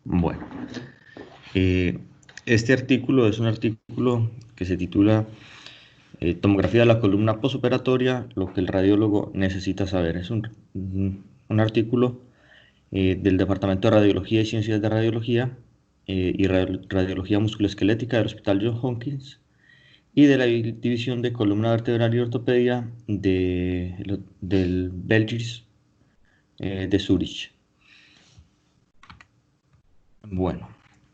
Bueno, eh, este artículo es un artículo que se titula Tomografía de la columna posoperatoria, lo que el radiólogo necesita saber. Es un artículo del Departamento de Radiología y Ciencias de Radiología y Radiología Musculoesquelética del Hospital Johns Hopkins y de la División de Columna Vertebral y Ortopedia del Belgisch de Zurich. Bueno,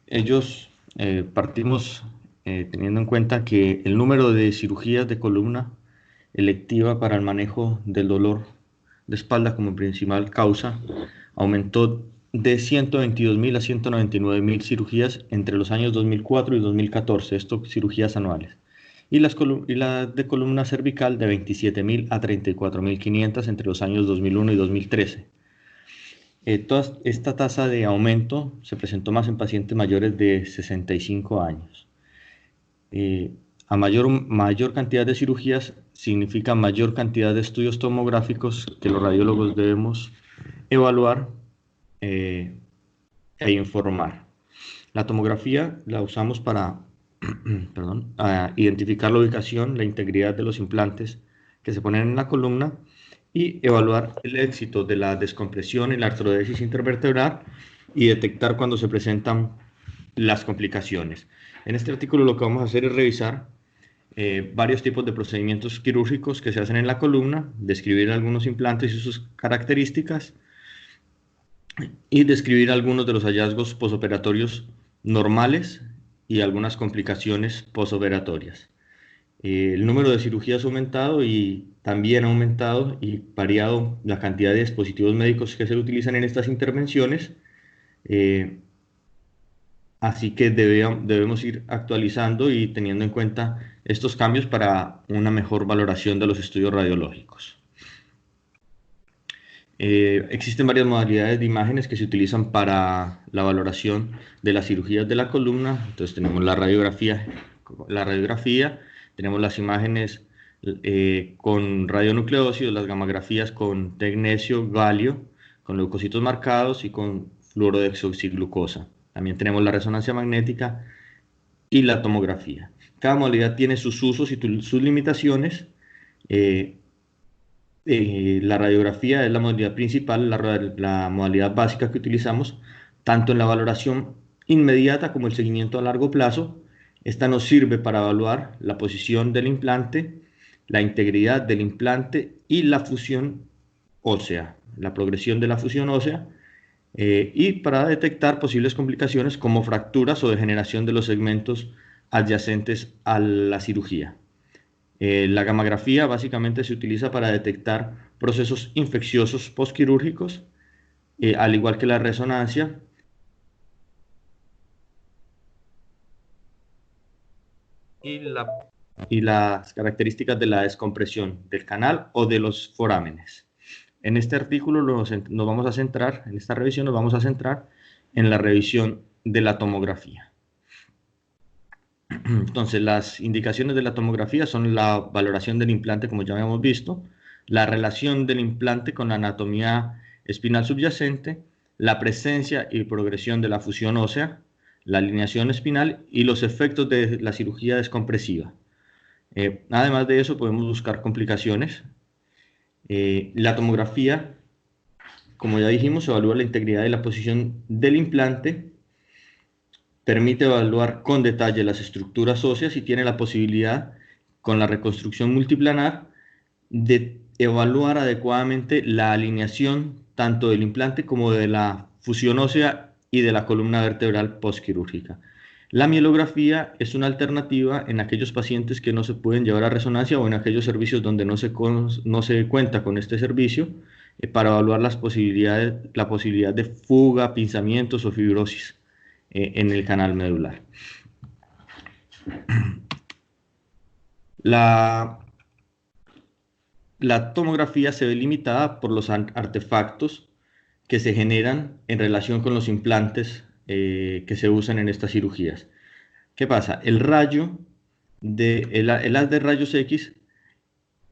ellos partimos teniendo en cuenta que el número de cirugías de columna electiva para el manejo del dolor de espalda como principal causa aumentó de 122.000 a 199.000 cirugías entre los años 2004 y 2014, esto cirugías anuales, y la de columna cervical de 27.000 a 34.500 entre los años 2001 y 2013. Toda esta tasa de aumento se presentó más en pacientes mayores de 65 años. Mayor cantidad de cirugías significa mayor cantidad de estudios tomográficos que los radiólogos debemos evaluar e informar. La tomografía la usamos para perdón, identificar la ubicación, la integridad de los implantes que se ponen en la columna y evaluar el éxito de la descompresión y la artrodesis intervertebral y detectar cuando se presentan las complicaciones. En este artículo lo que vamos a hacer es revisar varios tipos de procedimientos quirúrgicos que se hacen en la columna, describir algunos implantes y sus características y describir algunos de los hallazgos posoperatorios normales y algunas complicaciones posoperatorias. El número de cirugías ha aumentado y también ha aumentado y variado la cantidad de dispositivos médicos que se utilizan en estas intervenciones. Eh, Así que debemos ir actualizando y teniendo en cuenta estos cambios para una mejor valoración de los estudios radiológicos. Existen varias modalidades de imágenes que se utilizan para la valoración de las cirugías de la columna. Entonces tenemos la radiografía, tenemos las imágenes con radionucleócidos, las gamografías con tecnecio, galio, con leucocitos marcados y con fluoro de desoxiglucosa. También tenemos la resonancia magnética y la tomografía. Cada modalidad tiene sus usos y sus limitaciones. Eh, la radiografía es la modalidad principal, la modalidad básica que utilizamos, tanto en la valoración inmediata como el seguimiento a largo plazo. Esta nos sirve para evaluar la posición del implante, la integridad del implante y la fusión ósea, la progresión de la fusión ósea, y para detectar posibles complicaciones como fracturas o degeneración de los segmentos adyacentes a la cirugía. La gamografía básicamente se utiliza para detectar procesos infecciosos postquirúrgicos, al igual que la resonancia. Y, la, y las características de la descompresión del canal o de los forámenes. En este artículo nos vamos a centrar, en esta revisión nos vamos a centrar en la revisión de la tomografía. Entonces, las indicaciones de la tomografía son la valoración del implante, como ya habíamos visto, la relación del implante con la anatomía espinal subyacente, la presencia y progresión de la fusión ósea, la alineación espinal y los efectos de la cirugía descompresiva. Además de eso, podemos buscar complicaciones. La tomografía, como ya dijimos, evalúa la integridad y la posición del implante, permite evaluar con detalle las estructuras óseas y tiene la posibilidad, con la reconstrucción multiplanar, de evaluar adecuadamente la alineación tanto del implante como de la fusión ósea y de la columna vertebral postquirúrgica. La mielografía es una alternativa en aquellos pacientes que no se pueden llevar a resonancia o en aquellos servicios donde no se cuenta con este servicio, para evaluar la posibilidad de fuga, pinzamientos o fibrosis en el canal medular. La, la tomografía se ve limitada por los artefactos que se generan en relación con los implantes que se usan en estas cirugías. ¿Qué pasa? El haz de rayos X,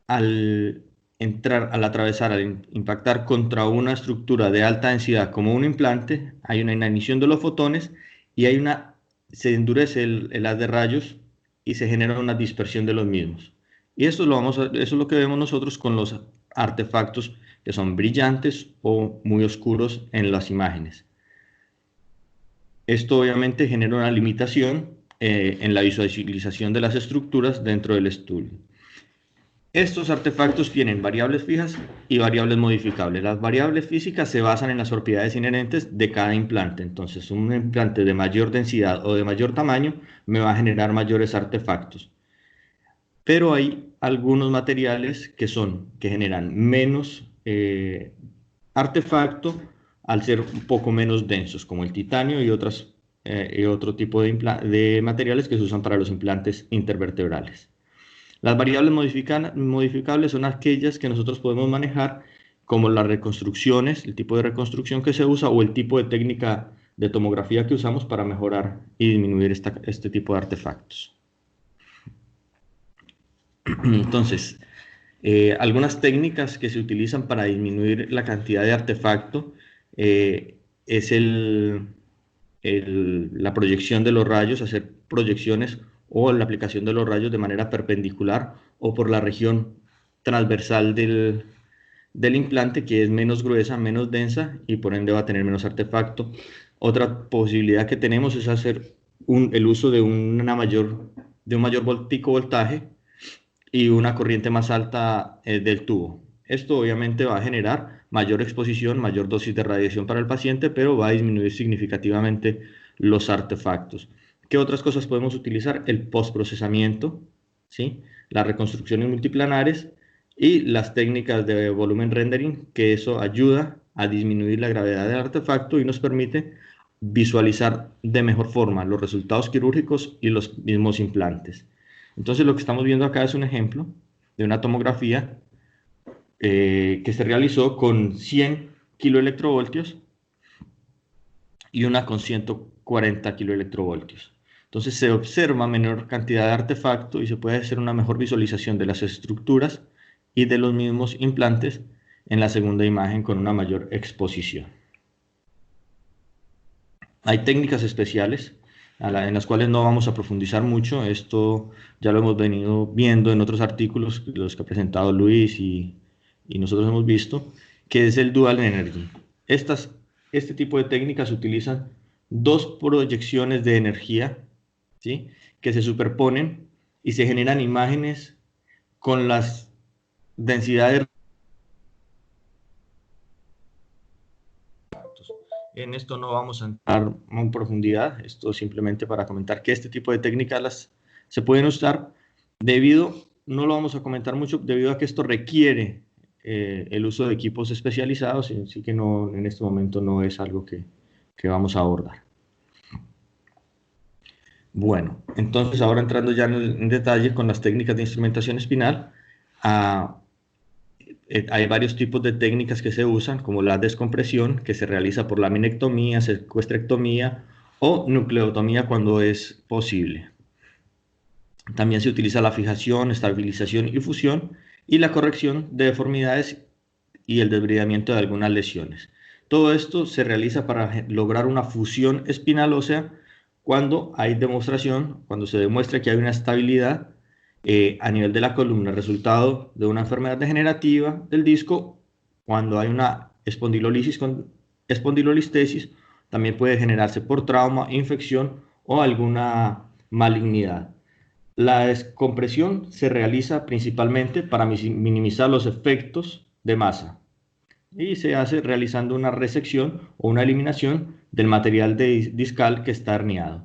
al al atravesar, al impactar contra una estructura de alta densidad como un implante, hay una inanición de los fotones y se endurece el haz de rayos y se genera una dispersión de los mismos. Y eso es lo que vemos nosotros con los artefactos que son brillantes o muy oscuros en las imágenes. Esto obviamente genera una limitación en la visualización de las estructuras dentro del estudio. Estos artefactos tienen variables fijas y variables modificables. Las variables físicas se basan en las propiedades inherentes de cada implante. Entonces, un implante de mayor densidad o de mayor tamaño me va a generar mayores artefactos. Pero hay algunos materiales que generan menos artefacto al ser un poco menos densos, como el titanio y otro tipo de materiales que se usan para los implantes intervertebrales. Las variables modificables son aquellas que nosotros podemos manejar, como las reconstrucciones, el tipo de reconstrucción que se usa o el tipo de técnica de tomografía que usamos para mejorar y disminuir este tipo de artefactos. Entonces, algunas técnicas que se utilizan para disminuir la cantidad de artefacto es la proyección de los rayos, hacer proyecciones o la aplicación de los rayos de manera perpendicular o por la región transversal del implante, que es menos gruesa, menos densa y por ende va a tener menos artefacto. Otra posibilidad que tenemos es hacer el uso de un mayor pico voltaje y una corriente más alta del tubo. Esto obviamente va a generar mayor exposición, mayor dosis de radiación para el paciente, pero va a disminuir significativamente los artefactos. ¿Qué otras cosas podemos utilizar? El postprocesamiento, ¿sí? Las reconstrucciones multiplanares y las técnicas de volumen rendering, que eso ayuda a disminuir la gravedad del artefacto y nos permite visualizar de mejor forma los resultados quirúrgicos y los mismos implantes. Entonces lo que estamos viendo acá es un ejemplo de una tomografía que se realizó con 100 kiloelectrovoltios y una con 140 kiloelectrovoltios. Entonces se observa menor cantidad de artefacto y se puede hacer una mejor visualización de las estructuras y de los mismos implantes en la segunda imagen con una mayor exposición. Hay técnicas especiales en las cuales no vamos a profundizar mucho. Esto ya lo hemos venido viendo en otros artículos, los que ha presentado Luis y nosotros hemos visto, que es el Dual Energy. Este tipo de técnicas utilizan dos proyecciones de energía, ¿sí?, que se superponen y se generan imágenes con las densidades. En esto no vamos a entrar en profundidad, esto simplemente para comentar que este tipo de técnicas se pueden usar no lo vamos a comentar mucho, debido a que esto requiere el uso de equipos especializados, así que no, en este momento no es algo que vamos a abordar. Bueno, entonces ahora entrando ya en detalle con las técnicas de instrumentación espinal, hay varios tipos de técnicas que se usan, como la descompresión, que se realiza por laminectomía, secuestrectomía o nucleotomía cuando es posible. También se utiliza la fijación, estabilización y fusión, y la corrección de deformidades y el desbridamiento de algunas lesiones. Todo esto se realiza para lograr una fusión espinal ósea cuando se demuestra que hay una estabilidad a nivel de la columna, resultado de una enfermedad degenerativa del disco. Cuando hay una espondilolisis con espondilolistesis, también puede generarse por trauma, infección o alguna malignidad. La descompresión se realiza principalmente para minimizar los efectos de masa y se hace realizando una resección o una eliminación del material discal que está herniado.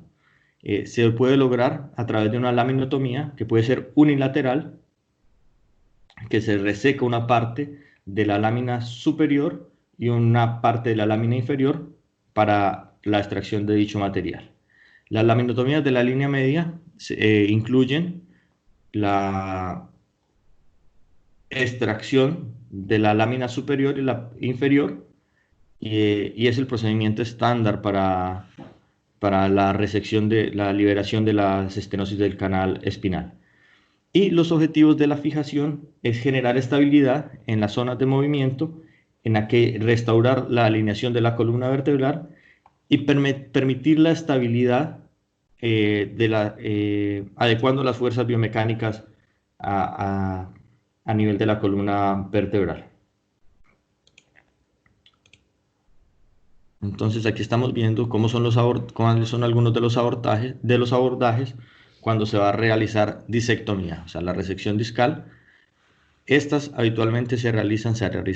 Se puede lograr a través de una laminotomía que puede ser unilateral, que se reseca una parte de la lámina superior y una parte de la lámina inferior para la extracción de dicho material. Las laminotomías de la línea media incluyen la extracción de la lámina superior y la inferior, y es el procedimiento estándar para la resección de la liberación de las estenosis del canal espinal. Y los objetivos de la fijación es generar estabilidad en las zonas de movimiento, en la que restaurar la alineación de la columna vertebral y permitir la estabilidad adecuando las fuerzas biomecánicas a, a- a nivel de la columna vertebral. Entonces aquí estamos viendo cuáles son algunos de los abordajes cuando se va a realizar disectomía, o sea, la resección discal. Estas habitualmente se realiza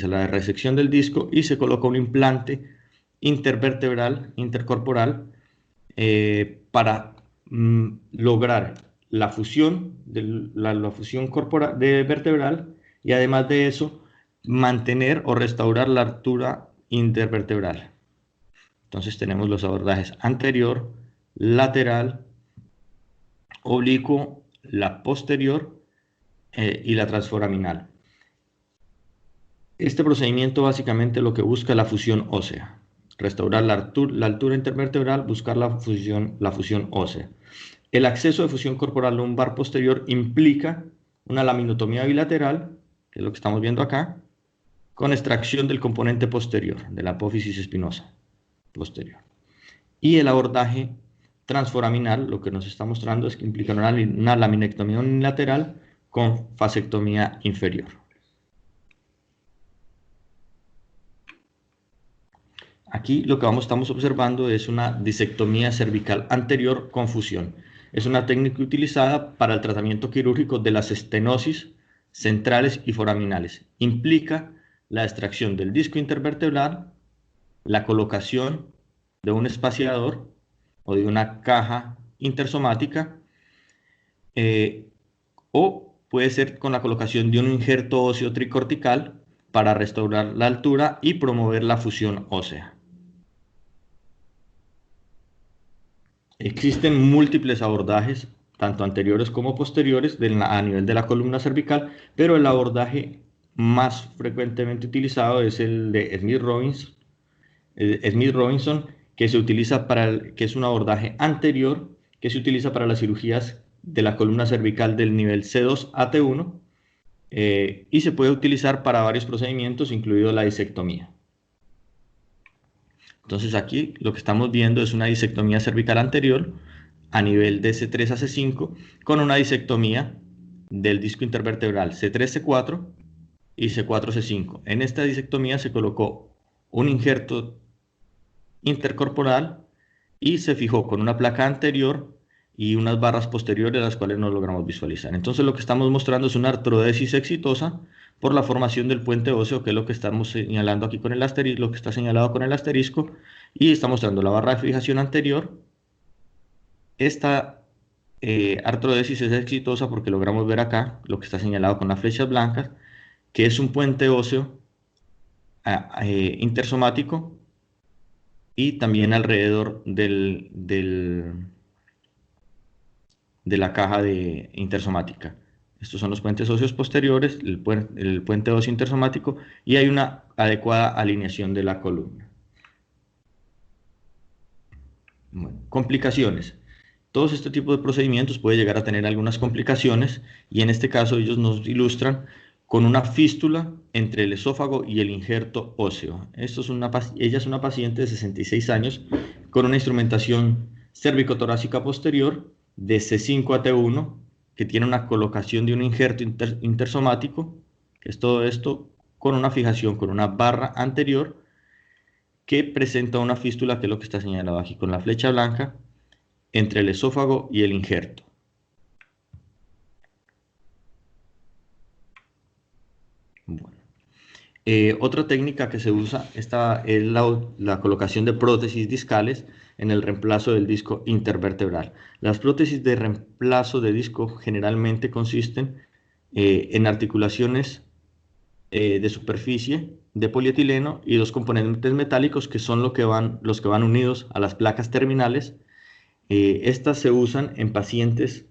la resección del disco y se coloca un implante intervertebral, intercorporal, para lograr la fusión, la fusión vertebral, y además de eso, mantener o restaurar la altura intervertebral. Entonces tenemos los abordajes anterior, lateral, oblicuo, la posterior y la transforaminal. Este procedimiento básicamente lo que busca es la fusión ósea, restaurar la altura intervertebral, buscar la fusión ósea. El acceso de fusión corporal lumbar posterior implica una laminotomía bilateral, que es lo que estamos viendo acá, con extracción del componente posterior, de la apófisis espinosa posterior. Y el abordaje transforaminal, lo que nos está mostrando es que implica una laminectomía unilateral con fasectomía inferior. Aquí lo que estamos observando es una disectomía cervical anterior con fusión. Es una técnica utilizada para el tratamiento quirúrgico de las estenosis centrales y foraminales. Implica la extracción del disco intervertebral, la colocación de un espaciador o de una caja intersomática, eh, o puede ser con la colocación de un injerto óseo tricortical para restaurar la altura y promover la fusión ósea. Existen múltiples abordajes, tanto anteriores como posteriores, a nivel de la columna cervical, pero el abordaje más frecuentemente utilizado es el de Smith-Robinson, que se utiliza que es un abordaje anterior, que se utiliza para las cirugías de la columna cervical del nivel C2 a T1, y se puede utilizar para varios procedimientos, incluido la disectomía. Entonces aquí lo que estamos viendo es una disectomía cervical anterior a nivel de C3 a C5 con una disectomía del disco intervertebral C3, C4 y C4, C5. En esta disectomía se colocó un injerto intercorporal y se fijó con una placa anterior y unas barras posteriores, las cuales no logramos visualizar. Entonces lo que estamos mostrando es una artrodesis exitosa por la formación del puente óseo, que es lo que estamos señalando aquí con el asterisco, lo que está señalado con el asterisco, y está mostrando la barra de fijación anterior. Esta artrodesis es exitosa porque logramos ver acá lo que está señalado con las flechas blancas, que es un puente óseo intersomático y también alrededor de la caja intersomática. Estos son los puentes óseos posteriores, el puente óseo intersomático, y hay una adecuada alineación de la columna. Bueno, complicaciones. Todos este tipo de procedimientos puede llegar a tener algunas complicaciones, y en este caso ellos nos ilustran con una fístula entre el esófago y el injerto óseo. Ella es una paciente de 66 años con una instrumentación cérvico-torácica posterior de C5 a T1, que tiene una colocación de un injerto intersomático, que es todo esto con una fijación con una barra anterior que presenta una fístula, que es lo que está señalado aquí con la flecha blanca, entre el esófago y el injerto. Bueno. Otra técnica que se usa es la colocación de prótesis discales en el reemplazo del disco intervertebral. Las prótesis de reemplazo de disco generalmente consisten en articulaciones de superficie de polietileno y dos componentes metálicos que son los que van unidos a las placas terminales. Estas se usan en pacientes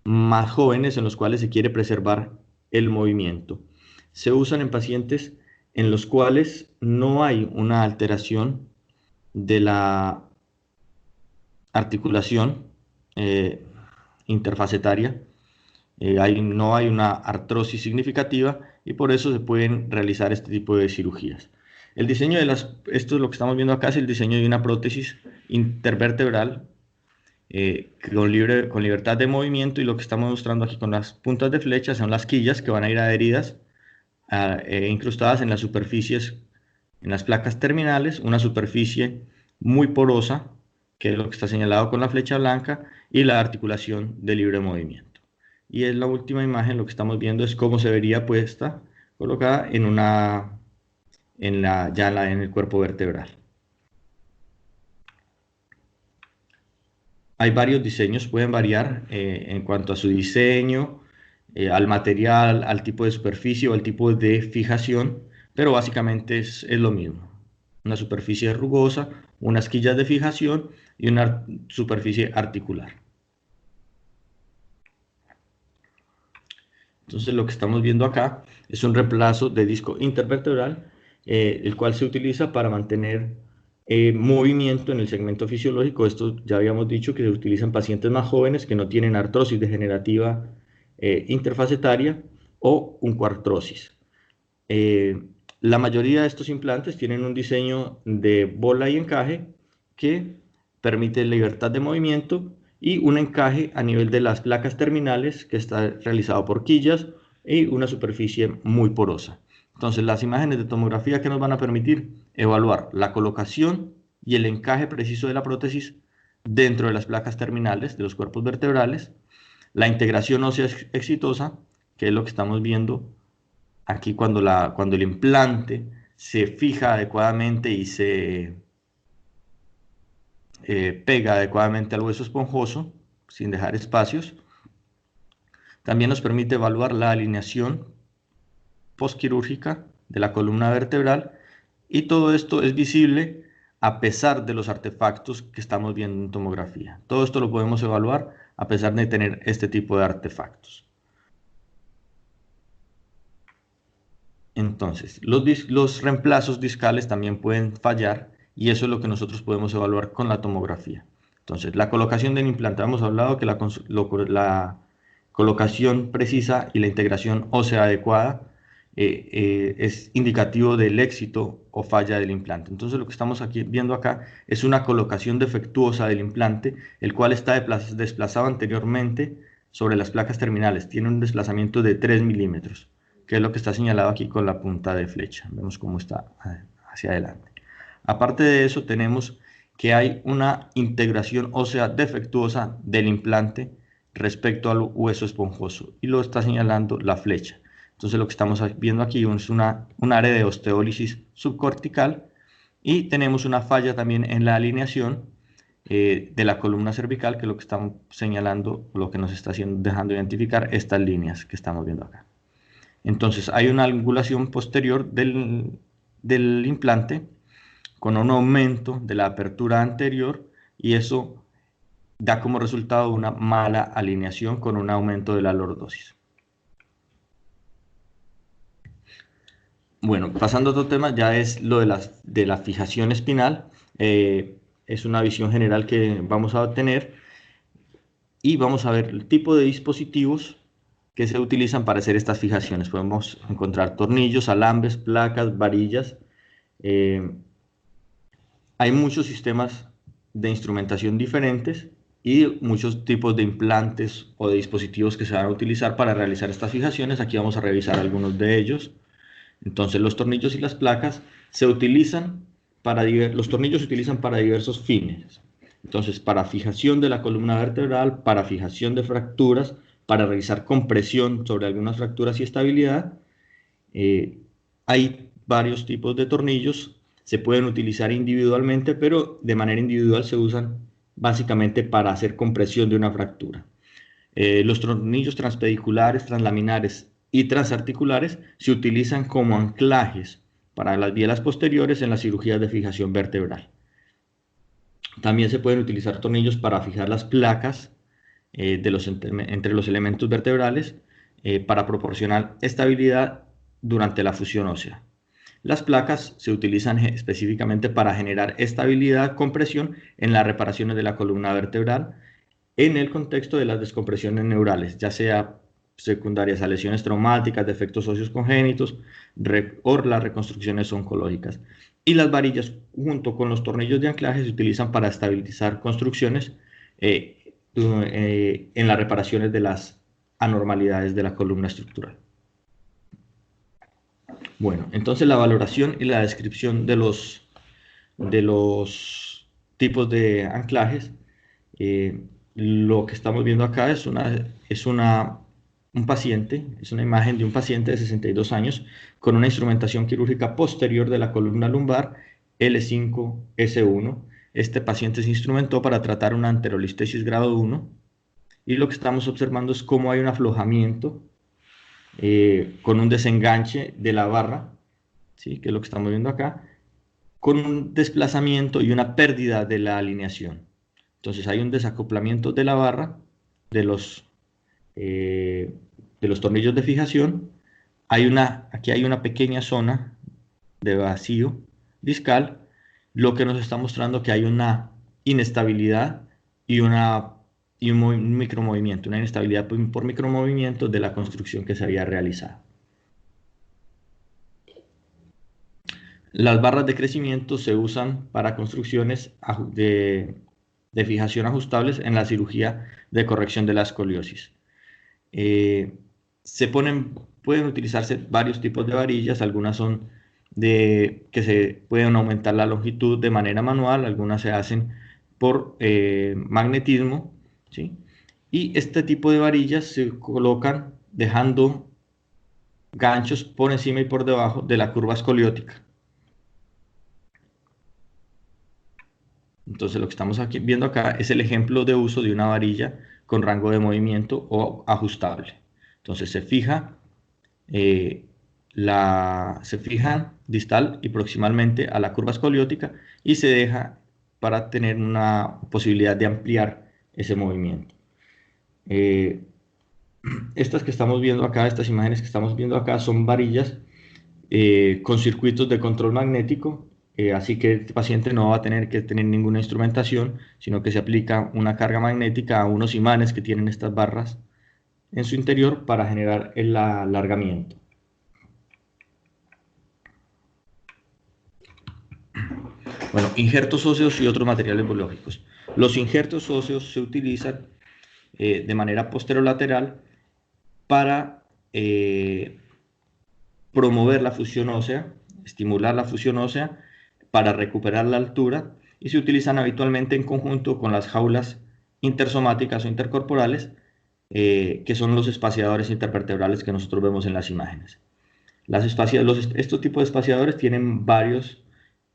más jóvenes en los cuales se quiere preservar el movimiento. Se usan en pacientes en los cuales no hay una alteración de la articulación eh, interfacetaria, no hay una artrosis significativa y por eso se pueden realizar este tipo de cirugías. El diseño esto es lo que estamos viendo acá, es el diseño de una prótesis intervertebral con libertad de movimiento, y lo que estamos mostrando aquí con las puntas de flecha son las quillas que van a ir adheridas, incrustadas en las superficies, en las placas terminales, una superficie muy porosa, que es lo que está señalado con la flecha blanca, y la articulación de libre movimiento. Y en la última imagen lo que estamos viendo es cómo se vería puesta, colocada en el cuerpo vertebral. Hay varios diseños, pueden variar en cuanto a su diseño, al material, al tipo de superficie o al tipo de fijación, pero básicamente es lo mismo. Una superficie rugosa, unas quillas de fijación y una superficie articular. Entonces lo que estamos viendo acá es un reemplazo de disco intervertebral, el cual se utiliza para mantener movimiento en el segmento fisiológico. Esto ya habíamos dicho que se utiliza en pacientes más jóvenes que no tienen artrosis degenerativa interfacetaria o uncoartrosis. La mayoría de estos implantes tienen un diseño de bola y encaje que permite libertad de movimiento y un encaje a nivel de las placas terminales que está realizado por quillas y una superficie muy porosa. Entonces, las imágenes de tomografía que nos van a permitir evaluar la colocación y el encaje preciso de la prótesis dentro de las placas terminales de los cuerpos vertebrales, la integración ósea exitosa, que es lo que estamos viendo aquí cuando el implante se fija adecuadamente y se pega adecuadamente al hueso esponjoso, sin dejar espacios. También nos permite evaluar la alineación postquirúrgica de la columna vertebral, y todo esto es visible a pesar de los artefactos que estamos viendo en tomografía. Todo esto lo podemos evaluar a pesar de tener este tipo de artefactos. Entonces, los reemplazos discales también pueden fallar, y eso es lo que nosotros podemos evaluar con la tomografía. Entonces, la colocación del implante, hemos hablado que la colocación precisa y la integración ósea adecuada es indicativo del éxito o falla del implante. Entonces, lo que estamos viendo acá es una colocación defectuosa del implante, el cual está desplazado anteriormente sobre las placas terminales. Tiene un desplazamiento de 3 milímetros, que es lo que está señalado aquí con la punta de flecha. Vemos cómo está hacia adelante. Aparte de eso, tenemos que hay una integración ósea defectuosa del implante respecto al hueso esponjoso, y lo está señalando la flecha. Entonces lo que estamos viendo aquí es un área de osteólisis subcortical, y tenemos una falla también en la alineación de la columna cervical, que es lo que estamos señalando, lo que nos está dejando identificar estas líneas que estamos viendo acá. Entonces hay una angulación posterior del implante con un aumento de la apertura anterior, y eso da como resultado una mala alineación con un aumento de la lordosis. Bueno, pasando a otro tema, ya es lo de la fijación espinal. Es una visión general que vamos a obtener, y vamos a ver el tipo de dispositivos que se utilizan para hacer estas fijaciones. Podemos encontrar tornillos, alambres, placas, varillas. Hay muchos sistemas de instrumentación diferentes y muchos tipos de implantes o de dispositivos que se van a utilizar para realizar estas fijaciones. Aquí vamos a revisar algunos de ellos. Entonces, los tornillos y las placas se utilizan los tornillos se utilizan para diversos fines. Entonces, para fijación de la columna vertebral, para fijación de fracturas, para realizar compresión sobre algunas fracturas y estabilidad. Hay varios tipos de tornillos, se pueden utilizar individualmente, pero de manera individual se usan básicamente para hacer compresión de una fractura. Los tornillos transpediculares, translaminares y transarticulares se utilizan como anclajes para las bielas posteriores en las cirugías de fijación vertebral. También se pueden utilizar tornillos para fijar las placas entre los elementos vertebrales para proporcionar estabilidad durante la fusión ósea. Las placas se utilizan específicamente para generar estabilidad, compresión en las reparaciones de la columna vertebral en el contexto de las descompresiones neurales, ya sea secundarias a lesiones traumáticas, defectos óseos congénitos o las reconstrucciones oncológicas. Y las varillas, junto con los tornillos de anclaje, se utilizan para estabilizar construcciones en las reparaciones de las anormalidades de la columna estructural. Bueno, entonces la valoración y la descripción de los tipos de anclajes. Lo que estamos viendo acá es un paciente, es una imagen de un paciente de 62 años con una instrumentación quirúrgica posterior de la columna lumbar L5-S1. Este paciente se instrumentó para tratar una anterolistesis grado 1 y lo que estamos observando es cómo hay un aflojamiento con un desenganche de la barra, ¿sí? Que es lo que estamos viendo acá, con un desplazamiento y una pérdida de la alineación. Entonces hay un desacoplamiento de la barra, de los tornillos de fijación. Aquí hay una pequeña zona de vacío discal, lo que nos está mostrando que hay una inestabilidad y un micromovimiento, una inestabilidad por micromovimiento de la construcción que se había realizado. Las barras de crecimiento se usan para construcciones de fijación ajustables en la cirugía de corrección de la escoliosis. Pueden utilizarse varios tipos de varillas, algunas son que se pueden aumentar la longitud de manera manual, algunas se hacen por magnetismo, ¿sí? Y este tipo de varillas se colocan dejando ganchos por encima y por debajo de la curva escoliótica. Entonces lo que estamos viendo acá es el ejemplo de uso de una varilla con rango de movimiento o ajustable. Entonces se fija distal y proximalmente a la curva escoliótica y se deja para tener una posibilidad de ampliar ese movimiento. Estas que estamos viendo acá, estas imágenes que estamos viendo acá son varillas con circuitos de control magnético, así que el paciente no va a tener que tener ninguna instrumentación, sino que se aplica una carga magnética a unos imanes que tienen estas barras en su interior para generar el alargamiento. Bueno, injertos óseos y otros materiales biológicos. Los injertos óseos se utilizan de manera posterolateral para promover la fusión ósea, estimular la fusión ósea para recuperar la altura, y se utilizan habitualmente en conjunto con las jaulas intersomáticas o intercorporales, que son los espaciadores intervertebrales que nosotros vemos en las imágenes. Estos tipos de espaciadores tienen varios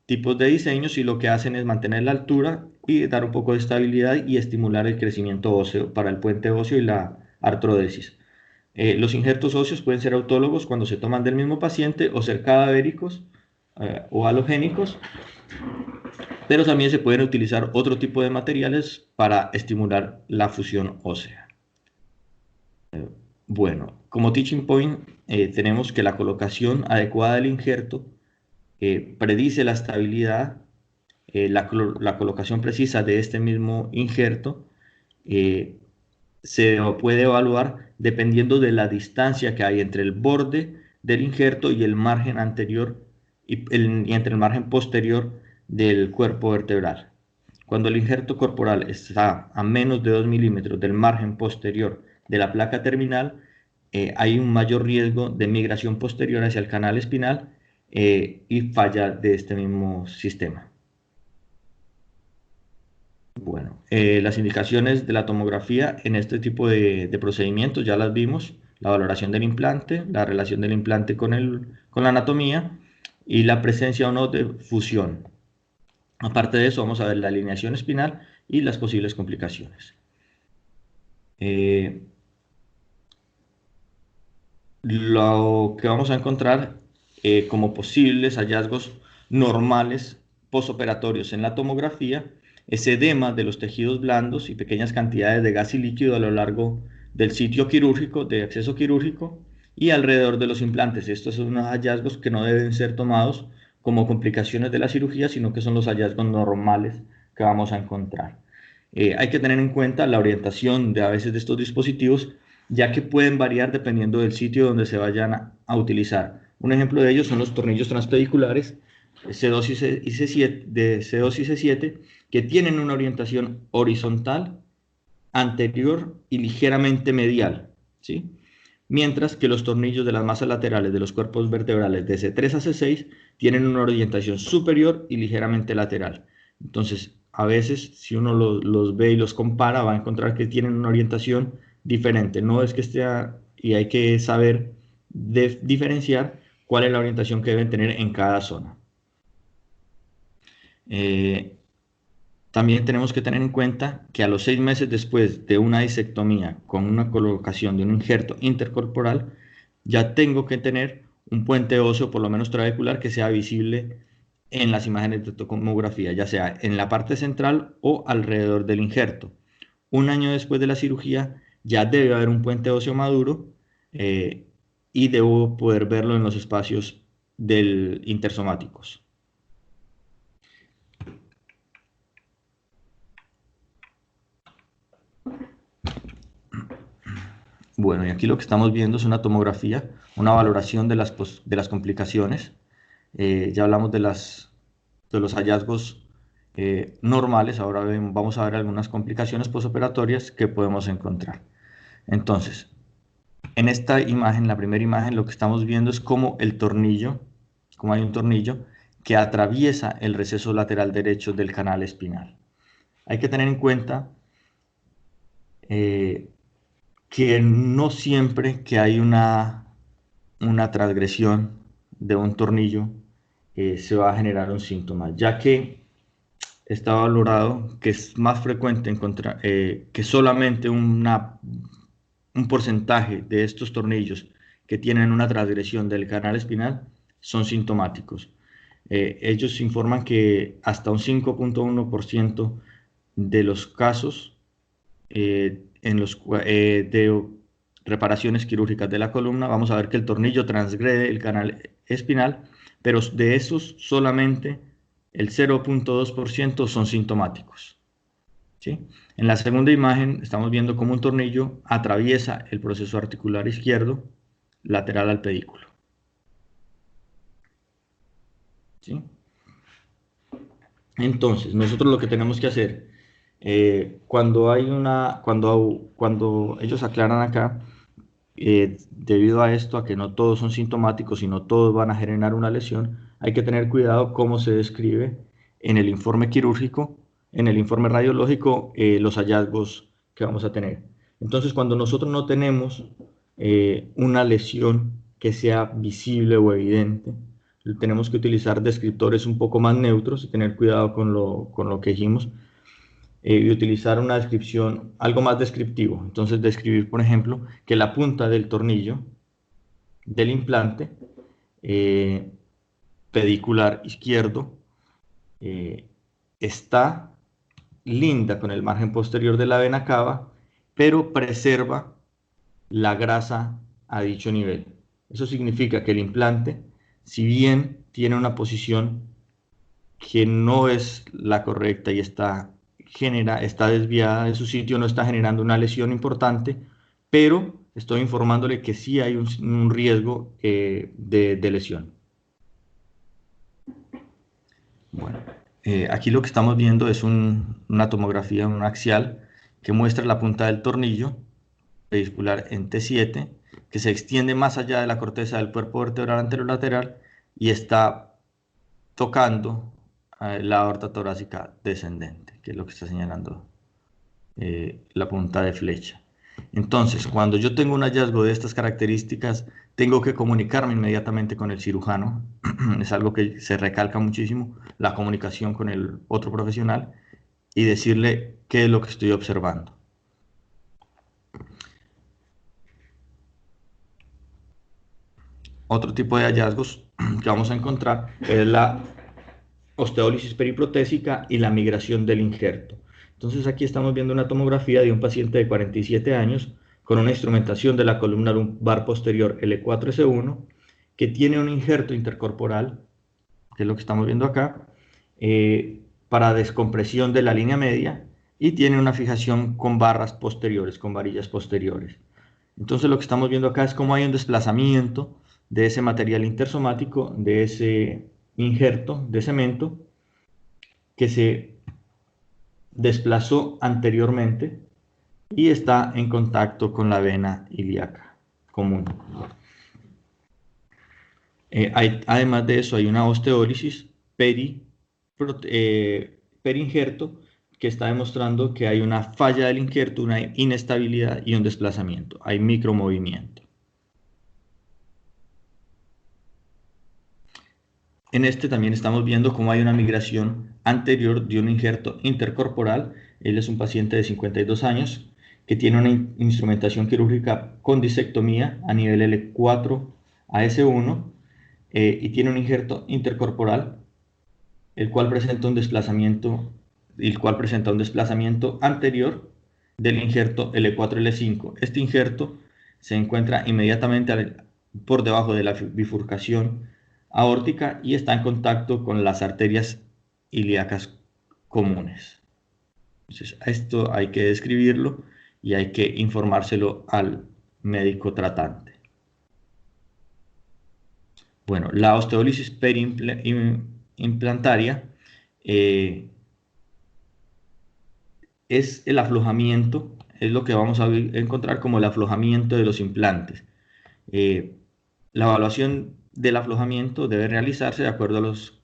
tipos de diseños y lo que hacen es mantener la altura y dar un poco de estabilidad y estimular el crecimiento óseo para el puente óseo y la artrodesis. Los injertos óseos pueden ser autólogos cuando se toman del mismo paciente o ser cadavéricos o halogénicos, pero también se pueden utilizar otro tipo de materiales para estimular la fusión ósea. Bueno, como teaching point tenemos que la colocación adecuada del injerto predice la estabilidad, la colocación precisa de este mismo injerto se puede evaluar dependiendo de la distancia que hay entre el borde del injerto y el margen anterior y entre el margen posterior del cuerpo vertebral. Cuando el injerto corporal está a menos de 2 milímetros del margen posterior de la placa terminal, hay un mayor riesgo de migración posterior hacia el canal espinal y falla de este mismo sistema. Bueno, las indicaciones de la tomografía en este tipo de procedimientos ya las vimos: la valoración del implante, la relación del implante con la anatomía y la presencia o no de fusión. Aparte de eso, vamos a ver la alineación espinal y las posibles complicaciones. Lo que vamos a encontrar como posibles hallazgos normales postoperatorios en la tomografía es edema de los tejidos blandos y pequeñas cantidades de gas y líquido a lo largo del sitio quirúrgico, de acceso quirúrgico y alrededor de los implantes. Estos son unos hallazgos que no deben ser tomados como complicaciones de la cirugía, sino que son los hallazgos normales que vamos a encontrar. Hay que tener en cuenta la orientación a veces de estos dispositivos ya que pueden variar dependiendo del sitio donde se vayan a utilizar. Un ejemplo de ellos son los tornillos transpediculares C2 y C7, de C2 y C7, que tienen una orientación horizontal, anterior y ligeramente medial, ¿sí? Mientras que los tornillos de las masas laterales de los cuerpos vertebrales de C3 a C6 tienen una orientación superior y ligeramente lateral. Entonces, a veces, si uno los ve y los compara, va a encontrar que tienen una orientación diferente. No es que esté, y hay que saber diferenciar cuál es la orientación que deben tener en cada zona. También tenemos que tener en cuenta que a los 6 meses después de una disectomía con una colocación de un injerto intercorporal, ya tengo que tener un puente óseo, por lo menos trabecular, que sea visible en las imágenes de tomografía, ya sea en la parte central o alrededor del injerto. Un año después de la cirugía ya debe haber un puente óseo maduro, y debo poder verlo en los espacios intersomáticos. Bueno, y aquí lo que estamos viendo es una tomografía, una valoración de las complicaciones. Ya hablamos de los hallazgos normales, ahora vamos a ver algunas complicaciones postoperatorias que podemos encontrar. Entonces, en esta imagen, la primera imagen, lo que estamos viendo es cómo cómo hay un tornillo que atraviesa el receso lateral derecho del canal espinal. Hay que tener en cuenta que no siempre que hay una transgresión de un tornillo se va a generar un síntoma, ya que está valorado que es más frecuente encontrar que solamente un porcentaje de estos tornillos que tienen una transgresión del canal espinal son sintomáticos. Ellos informan que hasta un 5.1% de los casos de reparaciones quirúrgicas de la columna, vamos a ver que el tornillo transgrede el canal espinal, pero de esos solamente el 0.2% son sintomáticos, ¿sí? En la segunda imagen estamos viendo cómo un tornillo atraviesa el proceso articular izquierdo lateral al pedículo, ¿sí? Entonces, nosotros lo que tenemos que hacer, cuando ellos aclaran acá, debido a esto, a que no todos son sintomáticos y no todos van a generar una lesión, hay que tener cuidado cómo se describe en el informe quirúrgico, en el informe radiológico, los hallazgos que vamos a tener. Entonces, cuando nosotros no tenemos una lesión que sea visible o evidente, tenemos que utilizar descriptores un poco más neutros y tener cuidado con lo que dijimos, y utilizar una descripción, algo más descriptivo. Entonces, describir, por ejemplo, que la punta del tornillo del implante eh, pedicular izquierdo está linda con el margen posterior de la vena cava, pero preserva la grasa a dicho nivel. Eso significa que el implante, si bien tiene una posición que no es la correcta y está desviada de su sitio, no está generando una lesión importante, pero estoy informándole que sí hay un riesgo de lesión. Bueno, aquí lo que estamos viendo es una tomografía, un axial, que muestra la punta del tornillo pedicular en T7, que se extiende más allá de la corteza del cuerpo vertebral anterolateral y está tocando la aorta torácica descendente, que es lo que está señalando la punta de flecha. Entonces, cuando yo tengo un hallazgo de estas características, tengo que comunicarme inmediatamente con el cirujano. Es algo que se recalca muchísimo, la comunicación con el otro profesional y decirle qué es lo que estoy observando. Otro tipo de hallazgos que vamos a encontrar es la osteólisis periprotésica y la migración del injerto. Entonces aquí estamos viendo una tomografía de un paciente de 47 años con una instrumentación de la columna lumbar posterior L4-S1 que tiene un injerto intercorporal, que es lo que estamos viendo acá, para descompresión de la línea media y tiene una fijación con barras posteriores, con varillas posteriores. Entonces lo que estamos viendo acá es cómo hay un desplazamiento de ese material intersomático, de ese injerto de cemento que se desplazó anteriormente y está en contacto con la vena ilíaca común. Además de eso, hay una osteólisis perinjerto que está demostrando que hay una falla del injerto, una inestabilidad y un desplazamiento. Hay micromovimiento. En este también estamos viendo cómo hay una migración anterior de un injerto intercorporal. Él es un paciente de 52 años que tiene una instrumentación quirúrgica con disectomía a nivel L4 a S1 y tiene un injerto intercorporal el cual presenta un desplazamiento anterior del injerto L4-L5. Este injerto se encuentra inmediatamente por debajo de la bifurcación aórtica y está en contacto con las arterias ilíacas comunes. Entonces, esto hay que describirlo y hay que informárselo al médico tratante. Bueno, la osteólisis periimplantaria es el aflojamiento, es lo que vamos a encontrar como el aflojamiento de los implantes. La evaluación del aflojamiento debe realizarse de acuerdo a los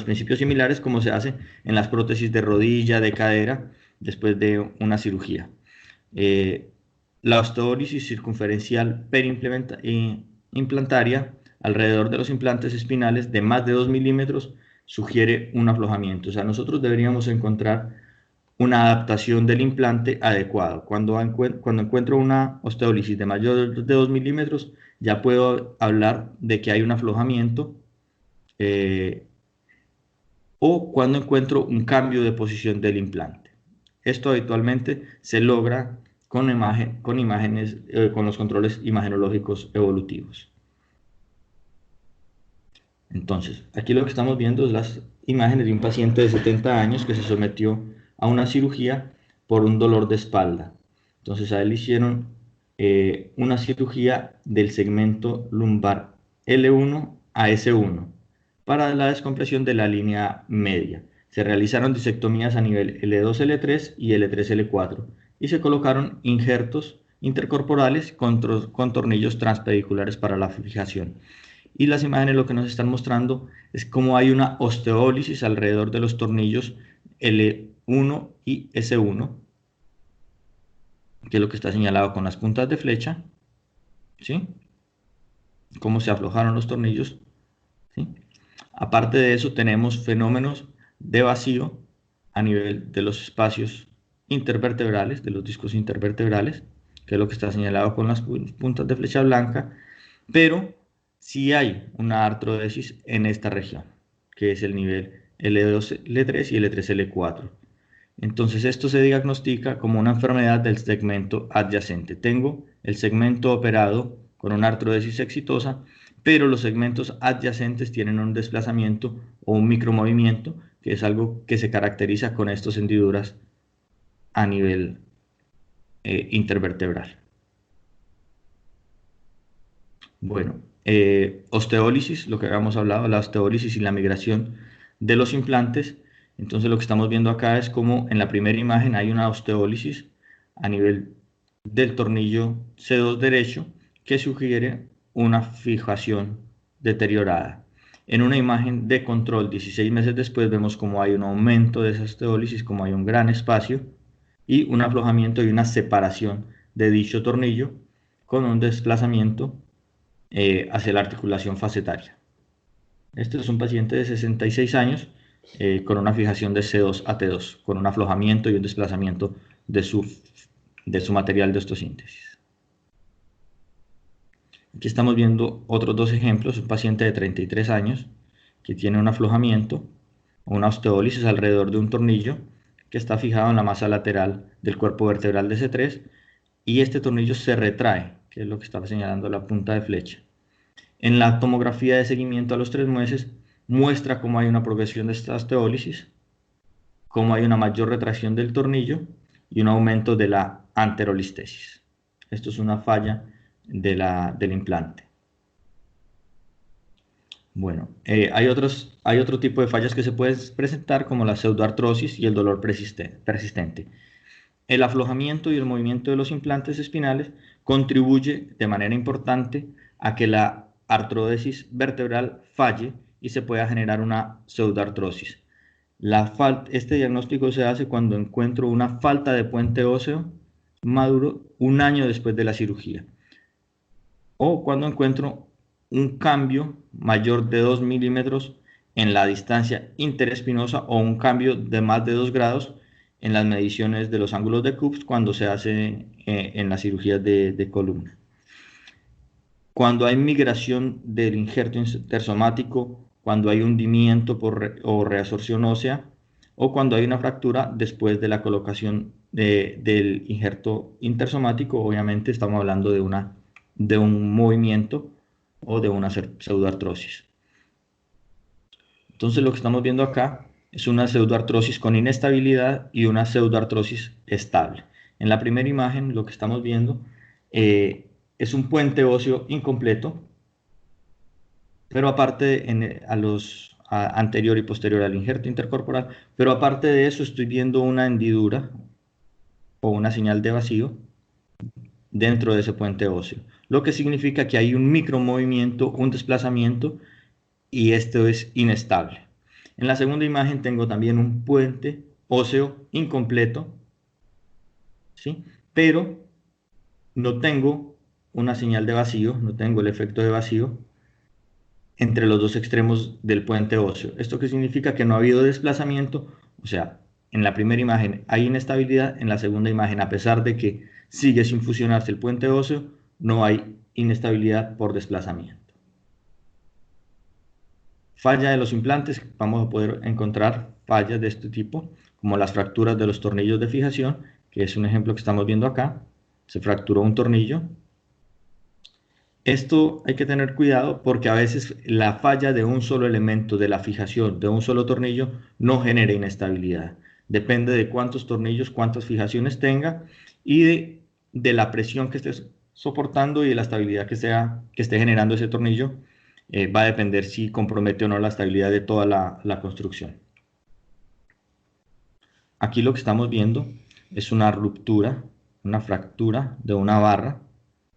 principios similares como se hace en las prótesis de rodilla, de cadera, después de una cirugía. La osteólisis circunferencial periimplantaria alrededor de los implantes espinales de más de 2 milímetros sugiere un aflojamiento. O sea, nosotros deberíamos encontrar una adaptación del implante adecuado. Cuando encuentro una osteólisis de mayor de 2 milímetros, ya puedo hablar de que hay un aflojamiento o cuando encuentro un cambio de posición del implante. Esto habitualmente se logra con imágenes, con los controles imagenológicos evolutivos. Entonces, aquí lo que estamos viendo es las imágenes de un paciente de 70 años que se sometió a una cirugía por un dolor de espalda. Entonces, a él le hicieron una cirugía del segmento lumbar L1 a S1 para la descompresión de la línea media. Se realizaron disectomías a nivel L2, L3 y L3, L4 y se colocaron injertos intercorporales con tornillos transpediculares para la fijación. Y las imágenes lo que nos están mostrando es cómo hay una osteólisis alrededor de los tornillos L1 y S1, que es lo que está señalado con las puntas de flecha, ¿sí? Cómo se aflojaron los tornillos, ¿sí? Aparte de eso, tenemos fenómenos de vacío a nivel de los espacios intervertebrales, de los discos intervertebrales, que es lo que está señalado con las puntas de flecha blanca, pero sí hay una artrodesis en esta región, que es el nivel L2, L3 y L3, L4. Entonces esto se diagnostica como una enfermedad del segmento adyacente. Tengo el segmento operado con una artrodesis exitosa, pero los segmentos adyacentes tienen un desplazamiento o un micromovimiento, que es algo que se caracteriza con estas hendiduras a nivel intervertebral. Bueno, osteólisis, lo que habíamos hablado, la osteólisis y la migración de los implantes. Entonces lo que estamos viendo acá es como en la primera imagen hay una osteólisis a nivel del tornillo C2 derecho que sugiere una fijación deteriorada. En una imagen de control 16 meses después vemos como hay un aumento de esa osteólisis, como hay un gran espacio y un aflojamiento y una separación de dicho tornillo con un desplazamiento hacia la articulación facetaria. Este es un paciente de 66 años con una fijación de C2 a T2, con un aflojamiento y un desplazamiento de su material de osteosíntesis. Aquí estamos viendo otros dos ejemplos, un paciente de 33 años que tiene un aflojamiento o una osteólisis alrededor de un tornillo que está fijado en la masa lateral del cuerpo vertebral de C3 y este tornillo se retrae, que es lo que estaba señalando la punta de flecha. En la tomografía de seguimiento a los 3 meses muestra cómo hay una progresión de esta osteólisis, cómo hay una mayor retracción del tornillo y un aumento de la anterolistesis. Esto es una falla del implante. Bueno, hay otro tipo de fallas que se pueden presentar, como la pseudoartrosis y el dolor persistente. El aflojamiento y el movimiento de los implantes espinales contribuye de manera importante a que la artrodesis vertebral falle y se pueda generar una pseudoartrosis. Este diagnóstico se hace cuando encuentro una falta de puente óseo maduro un año después de la cirugía, o cuando encuentro un cambio mayor de 2 milímetros en la distancia interespinosa, o un cambio de más de 2 grados en las mediciones de los ángulos de Coops cuando se hace en las cirugías de columna. Cuando hay migración del injerto intersomático, cuando hay hundimiento o reabsorción ósea, o cuando hay una fractura después de la colocación del injerto intersomático, obviamente estamos hablando de un movimiento o de una pseudoartrosis. Entonces lo que estamos viendo acá es una pseudoartrosis con inestabilidad y una pseudoartrosis estable. En la primera imagen lo que estamos viendo es un puente óseo incompleto, pero aparte anterior y posterior al injerto intercorporal, pero aparte de eso estoy viendo una hendidura o una señal de vacío dentro de ese puente óseo, lo que significa que hay un micromovimiento, un desplazamiento, y esto es inestable. En la segunda imagen tengo también un puente óseo incompleto, ¿sí? Pero no tengo una señal de vacío, no tengo el efecto de vacío entre los dos extremos del puente óseo. ¿Esto qué significa? Que no ha habido desplazamiento, o sea, en la primera imagen hay inestabilidad, en la segunda imagen, a pesar de que sigue sin fusionarse el puente óseo, no hay inestabilidad por desplazamiento. Falla de los implantes: vamos a poder encontrar fallas de este tipo, como las fracturas de los tornillos de fijación, que es un ejemplo que estamos viendo acá. Se fracturó un tornillo. Esto hay que tener cuidado, porque a veces la falla de un solo elemento de la fijación de un solo tornillo no genera inestabilidad. Depende de cuántos tornillos, cuántas fijaciones tenga, y de la presión que esté soportando y de la estabilidad que esté generando ese tornillo. Va a depender si compromete o no la estabilidad de toda la construcción. Aquí lo que estamos viendo es una ruptura, una fractura de una barra,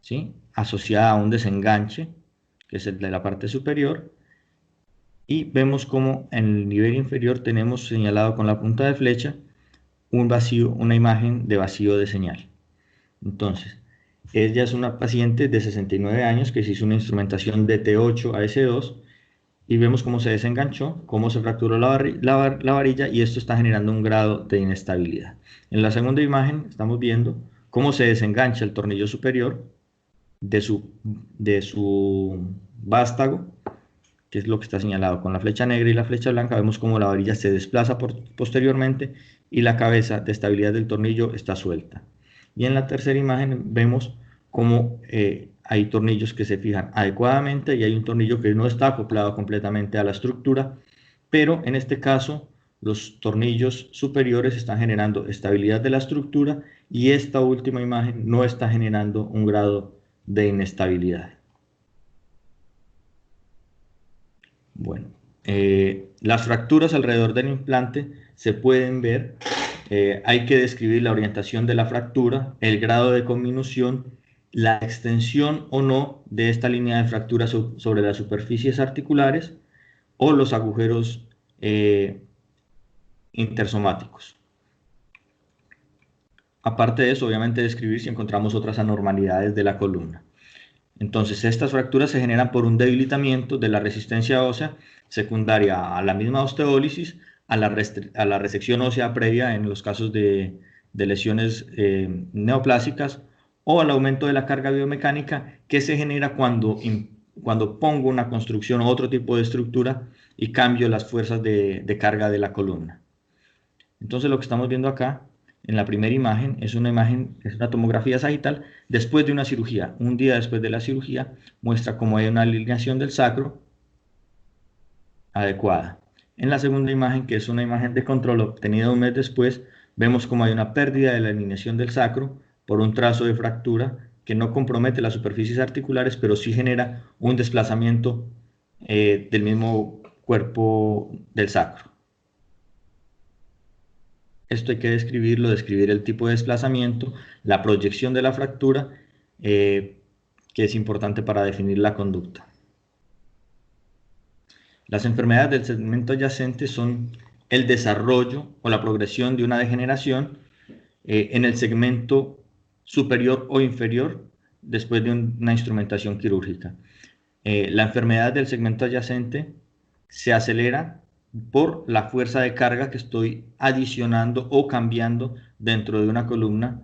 ¿sí?, asociada a un desenganche, que es el de la parte superior, y vemos como en el nivel inferior tenemos señalado con la punta de flecha un vacío, una imagen de vacío de señal. Entonces, ella es una paciente de 69 años que se hizo una instrumentación de T8 a S2, y vemos cómo se desenganchó, cómo se fracturó la varilla, y esto está generando un grado de inestabilidad. En la segunda imagen estamos viendo cómo se desengancha el tornillo superior de su vástago, que es lo que está señalado con la flecha negra y la flecha blanca. Vemos cómo la varilla se desplaza posteriormente, y la cabeza de estabilidad del tornillo está suelta. Y en la tercera imagen vemos cómo hay tornillos que se fijan adecuadamente, y hay un tornillo que no está acoplado completamente a la estructura, pero en este caso los tornillos superiores están generando estabilidad de la estructura, y esta última imagen no está generando un grado de inestabilidad. Bueno, las fracturas alrededor del implante se pueden ver. Hay que describir la orientación de la fractura, el grado de conminución, la extensión o no de esta línea de fractura sobre las superficies articulares o los agujeros intersomáticos. Aparte de eso, obviamente, describir si encontramos otras anormalidades de la columna. Entonces, estas fracturas se generan por un debilitamiento de la resistencia ósea secundaria a la misma osteólisis, a la resección ósea previa en los casos de lesiones neoplásicas, o al aumento de la carga biomecánica que se genera cuando pongo una construcción o otro tipo de estructura y cambio las fuerzas de carga de la columna. Entonces, lo que estamos viendo acá en la primera imagen es una tomografía sagital después de una cirugía. Un día después de la cirugía muestra cómo hay una alineación del sacro adecuada. En la segunda imagen, que es una imagen de control obtenida un mes después, vemos cómo hay una pérdida de la alineación del sacro por un trazo de fractura que no compromete las superficies articulares, pero sí genera un desplazamiento del mismo cuerpo del sacro. Esto hay que describirlo, describir el tipo de desplazamiento, la proyección de la fractura, que es importante para definir la conducta. Las enfermedades del segmento adyacente son el desarrollo o la progresión de una degeneración en el segmento superior o inferior después de una instrumentación quirúrgica. La enfermedad del segmento adyacente se acelera por la fuerza de carga que estoy adicionando o cambiando dentro de una columna.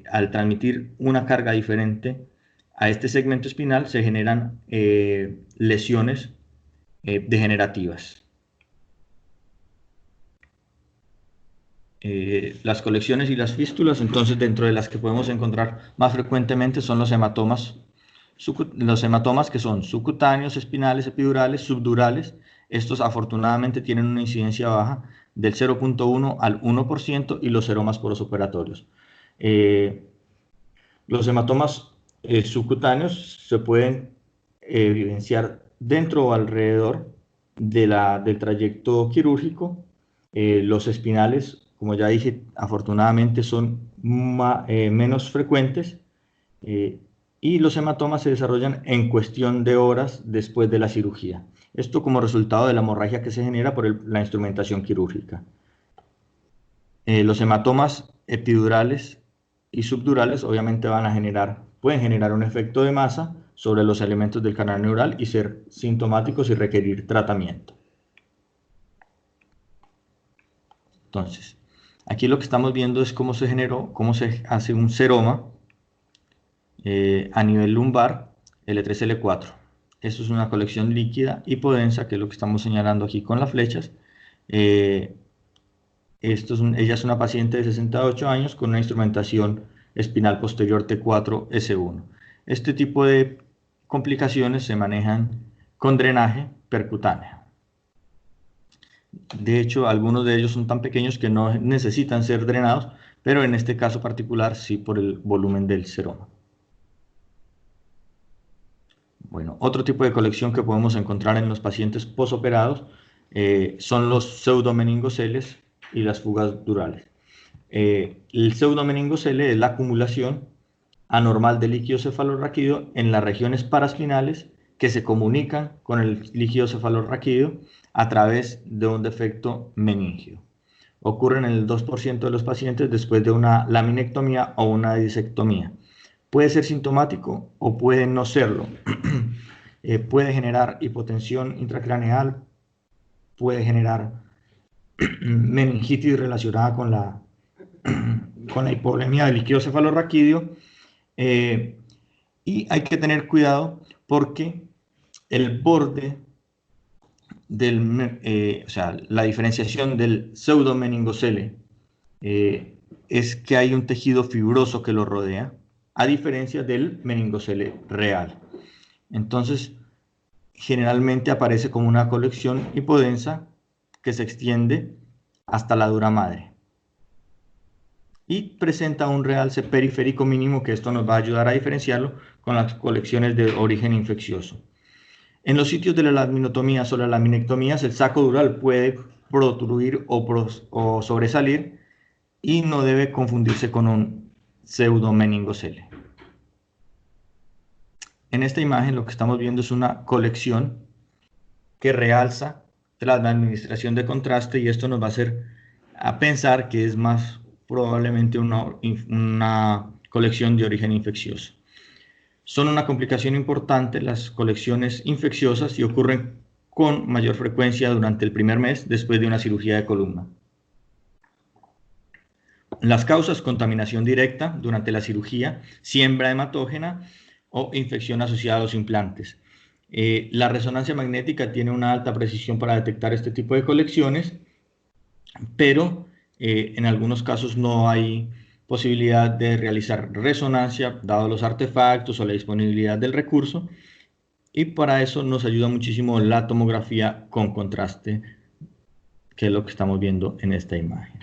Al transmitir una carga diferente a este segmento espinal se generan lesiones degenerativas. Las colecciones y las fístulas, entonces, dentro de las que podemos encontrar más frecuentemente son los hematomas que son subcutáneos, espinales, epidurales, subdurales. Estos afortunadamente tienen una incidencia baja del 0.1 al 1% y los seromas posoperatorios. Los hematomas subcutáneos se pueden evidenciar dentro o alrededor del trayecto quirúrgico. Los espinales, como ya dije, afortunadamente son menos frecuentes. Y los hematomas se desarrollan en cuestión de horas después de la cirugía. Esto como resultado de la hemorragia que se genera por la instrumentación quirúrgica. Los hematomas epidurales y subdurales obviamente pueden generar un efecto de masa sobre los elementos del canal neural y ser sintomáticos y requerir tratamiento. Entonces, aquí lo que estamos viendo es cómo se hace un seroma a nivel lumbar L3, L4. Esto es una colección líquida hipodensa, que es lo que estamos señalando aquí con las flechas. Ella es una paciente de 68 años con una instrumentación espinal posterior T4-S1. Este tipo de complicaciones se manejan con drenaje percutáneo. De hecho, algunos de ellos son tan pequeños que no necesitan ser drenados, pero en este caso particular sí, por el volumen del seroma. Bueno, otro tipo de colección que podemos encontrar en los pacientes posoperados son los pseudomeningoceles y las fugas durales. El pseudomeningocele es la acumulación anormal de líquido cefalorraquídeo en las regiones paraspinales que se comunican con el líquido cefalorraquídeo a través de un defecto meningio. Ocurren en el 2% de los pacientes después de una laminectomía o una disectomía. Puede ser sintomático o puede no serlo. Puede generar hipotensión intracraneal, puede generar meningitis relacionada con la hipovolemia del líquido cefalorraquídeo. Y hay que tener cuidado porque el borde o sea, la diferenciación del pseudomeningocele es que hay un tejido fibroso que lo rodea, a diferencia del meningocele real. Entonces, generalmente aparece como una colección hipodensa que se extiende hasta la dura madre y presenta un realce periférico mínimo, que esto nos va a ayudar a diferenciarlo con las colecciones de origen infeccioso. En los sitios de las laminotomías o las laminectomías, el saco dural puede protruir o sobresalir y no debe confundirse con un pseudomeningocele. En esta imagen lo que estamos viendo es una colección que realza tras la administración de contraste, y esto nos va a hacer a pensar que es más probablemente una colección de origen infeccioso. Son una complicación importante las colecciones infecciosas y ocurren con mayor frecuencia durante el primer mes después de una cirugía de columna. Las causas: contaminación directa durante la cirugía, siembra hematógena o infección asociada a los implantes. La resonancia magnética tiene una alta precisión para detectar este tipo de colecciones, pero en algunos casos no hay posibilidad de realizar resonancia, dado los artefactos o la disponibilidad del recurso, y para eso nos ayuda muchísimo la tomografía con contraste, que es lo que estamos viendo en esta imagen.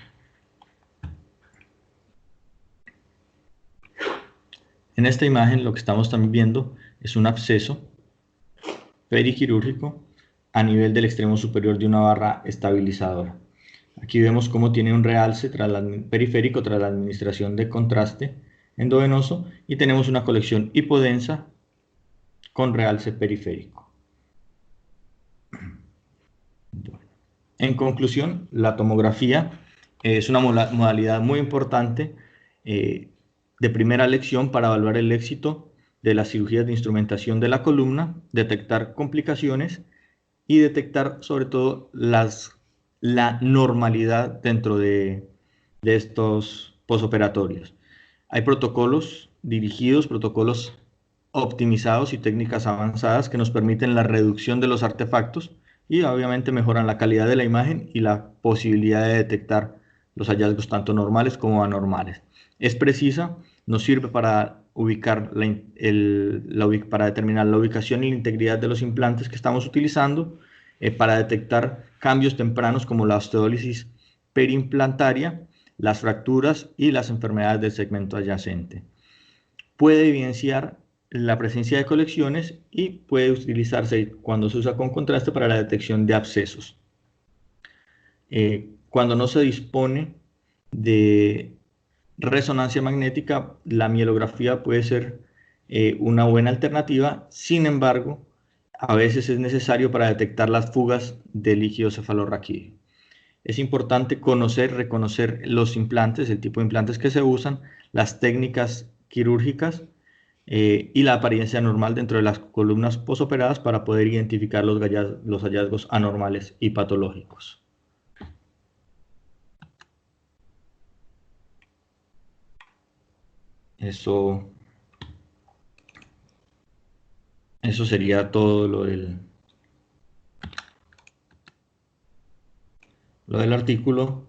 En esta imagen lo que estamos también viendo es un absceso periquirúrgico a nivel del extremo superior de una barra estabilizadora. Aquí vemos cómo tiene un realce periférico tras la administración de contraste endovenoso y tenemos una colección hipodensa con realce periférico. Bueno, en conclusión, la tomografía es una modalidad muy importante de primera lección para evaluar el éxito de las cirugías de instrumentación de la columna, detectar complicaciones y detectar sobre todo la normalidad dentro de estos posoperatorios. Hay protocolos dirigidos, protocolos optimizados y técnicas avanzadas que nos permiten la reducción de los artefactos y obviamente mejoran la calidad de la imagen y la posibilidad de detectar los hallazgos tanto normales como anormales. Es precisa, nos sirve para ubicar para determinar la ubicación y la integridad de los implantes que estamos utilizando, para detectar cambios tempranos como la osteólisis periimplantaria, las fracturas y las enfermedades del segmento adyacente. Puede evidenciar la presencia de colecciones y puede utilizarse cuando se usa con contraste para la detección de abscesos. Cuando no se dispone de resonancia magnética, la mielografía puede ser una buena alternativa. Sin embargo, a veces es necesario para detectar las fugas de líquido cefalorraquídeo. Es importante conocer, reconocer los implantes, el tipo de implantes que se usan, las técnicas quirúrgicas y la apariencia normal dentro de las columnas posoperadas para poder identificar los hallazgos anormales y patológicos. Eso sería todo lo del artículo.